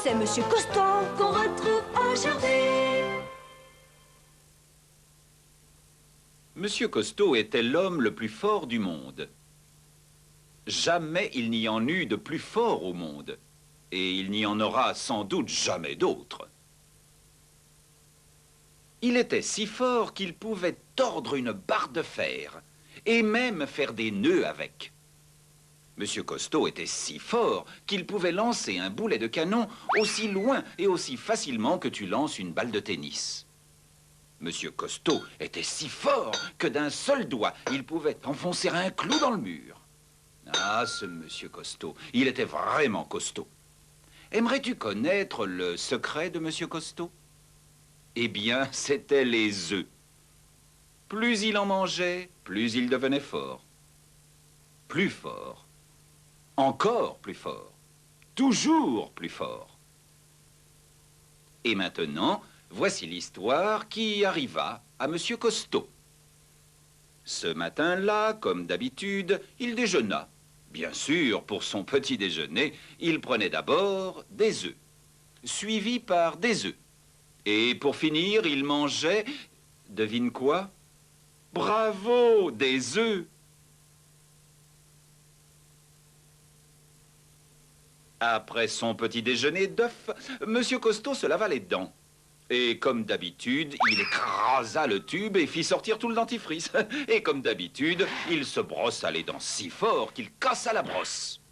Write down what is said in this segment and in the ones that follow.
c'est Monsieur Costaud qu'on retrouve aujourd'hui. Monsieur Costaud était l'homme le plus fort du monde. Jamais il n'y en eut de plus fort au monde. Et il n'y en aura sans doute jamais d'autre. Il était si fort qu'il pouvait tordre une barre de fer et même faire des nœuds avec. Monsieur Costaud était si fort qu'il pouvait lancer un boulet de canon aussi loin et aussi facilement que tu lances une balle de tennis. Monsieur Costaud était si fort que d'un seul doigt, il pouvait enfoncer un clou dans le mur. Ah, ce Monsieur Costaud, il était vraiment costaud. Aimerais-tu connaître le secret de Monsieur Costaud? Eh bien, c'était les œufs. Plus il en mangeait, plus il devenait fort. Plus fort. Encore plus fort. Toujours plus fort. Et maintenant, voici l'histoire qui arriva à Monsieur Costaud. Ce matin-là, comme d'habitude, il déjeuna. Bien sûr, pour son petit déjeuner, il prenait d'abord des œufs, suivi par des œufs. Et pour finir, il mangeait, devine quoi? Bravo, des œufs! Après son petit déjeuner d'œufs, Monsieur Costaud se lava les dents. Et comme d'habitude, il écrasa le tube et fit sortir tout le dentifrice. Et comme d'habitude, il se brossa les dents si fort qu'il cassa la brosse.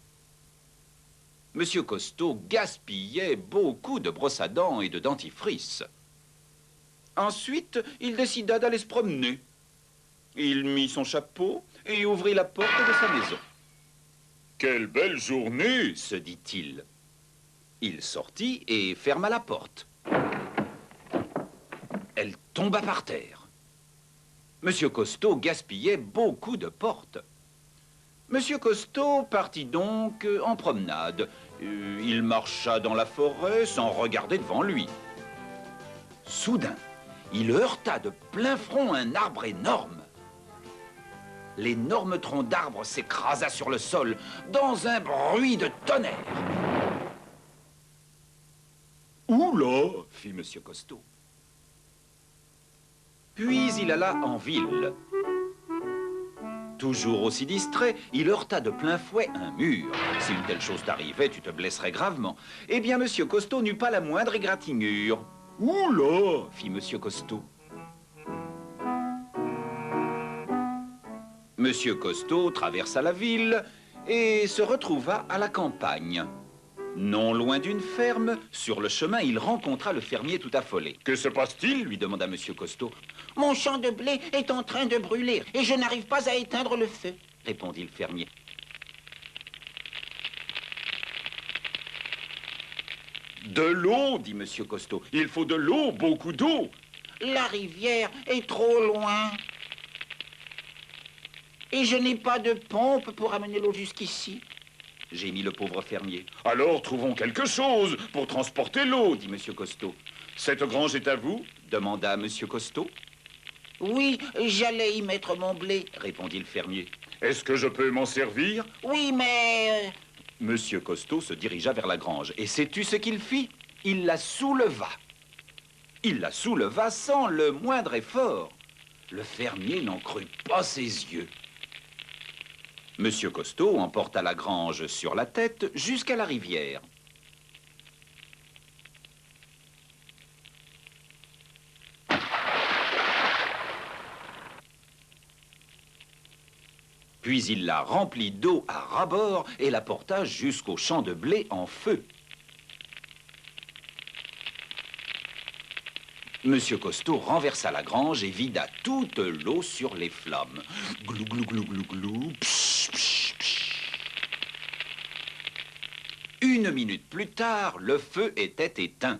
Monsieur Costaud gaspillait beaucoup de brosses à dents et de dentifrice. Ensuite, il décida d'aller se promener. Il mit son chapeau et ouvrit la porte de sa maison. « Quelle belle journée !» se dit-il. Il sortit et ferma la porte. Elle tomba par terre. Monsieur Costaud gaspillait beaucoup de portes. Monsieur Costaud partit donc en promenade. Il marcha dans la forêt sans regarder devant lui. Soudain, il heurta de plein front un arbre énorme. L'énorme tronc d'arbre s'écrasa sur le sol dans un bruit de tonnerre. « Oula !» fit Monsieur Costaud. Puis il alla en ville. Toujours aussi distrait, il heurta de plein fouet un mur. Si une telle chose t'arrivait, tu te blesserais gravement. Eh bien, Monsieur Costaud n'eut pas la moindre égratignure. « Oula !» fit Monsieur Costaud. Monsieur Costaud traversa la ville et se retrouva à la campagne. Non loin d'une ferme, sur le chemin, il rencontra le fermier tout affolé. « Que se passe-t-il » lui demanda Monsieur Costaud. « Mon champ de blé est en train de brûler et je n'arrive pas à éteindre le feu, » répondit le fermier. « De l'eau » dit Monsieur Costaud. « Il faut de l'eau, beaucoup d'eau. » « La rivière est trop loin. Et je n'ai pas de pompe pour amener l'eau jusqu'ici. » gémit le pauvre fermier. « Alors trouvons quelque chose pour transporter l'eau, dit Monsieur Costaud. »« Cette grange est à vous » demanda Monsieur Costaud. « Oui, j'allais y mettre mon blé, » répondit le fermier. « Est-ce que je peux m'en servir ?»« Oui, mais... » Monsieur Costaud se dirigea vers la grange. Et sais-tu ce qu'il fit? Il la souleva. Il la souleva sans le moindre effort. Le fermier n'en crut pas ses yeux. Monsieur Costaud emporta la grange sur la tête jusqu'à la rivière. Puis il la remplit d'eau à ras-bord et la porta jusqu'au champ de blé en feu. Monsieur Costaud renversa la grange et vida toute l'eau sur les flammes. Glou, glou, glou, glou, glou, psh, psh, psh. 1 minute plus tard, le feu était éteint.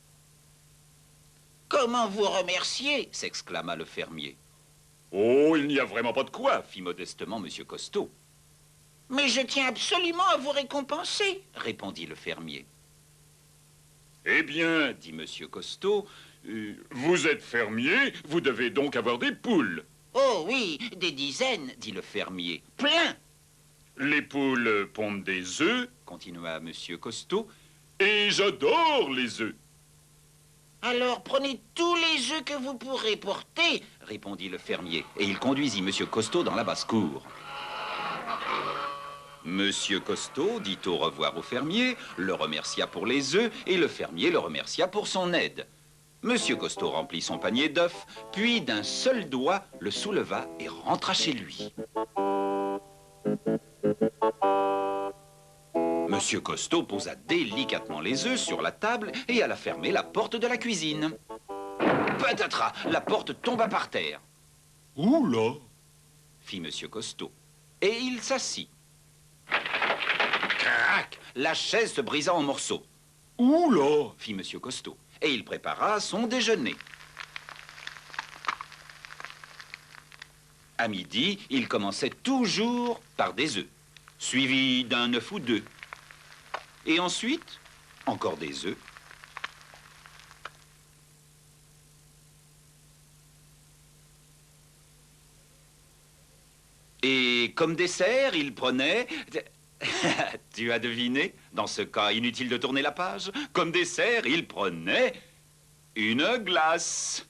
« Comment vous remercier ?» s'exclama le fermier. « Oh, il n'y a vraiment pas de quoi » fit modestement Monsieur Costaud. « Mais je tiens absolument à vous récompenser » répondit le fermier. Eh bien, dit Monsieur Costaud, vous êtes fermier, vous devez donc avoir des poules. Oh oui, des dizaines, dit le fermier. Plein. Les poules pondent des œufs, continua Monsieur Costaud. Et j'adore les œufs. Alors prenez tous les œufs que vous pourrez porter. Répondit le fermier, et il conduisit Monsieur Costaud dans la basse-cour. Monsieur Costaud dit au revoir au fermier, le remercia pour les œufs, et le fermier le remercia pour son aide. Monsieur Costaud remplit son panier d'œufs, puis d'un seul doigt le souleva et rentra chez lui. Monsieur Costaud posa délicatement les œufs sur la table et alla fermer la porte de la cuisine. Patatras, la porte tomba par terre, Oula! fit Monsieur Costaud, et il s'assit. Crac! La chaise se brisa en morceaux, Oula! fit Monsieur Costaud, et il prépara son déjeuner. À midi, il commençait toujours par des œufs, suivi d'un œuf ou deux. Et ensuite, encore des œufs. Et comme dessert, il prenait... Tu as deviné? Dans ce cas, inutile de tourner la page. Comme dessert, il prenait une glace.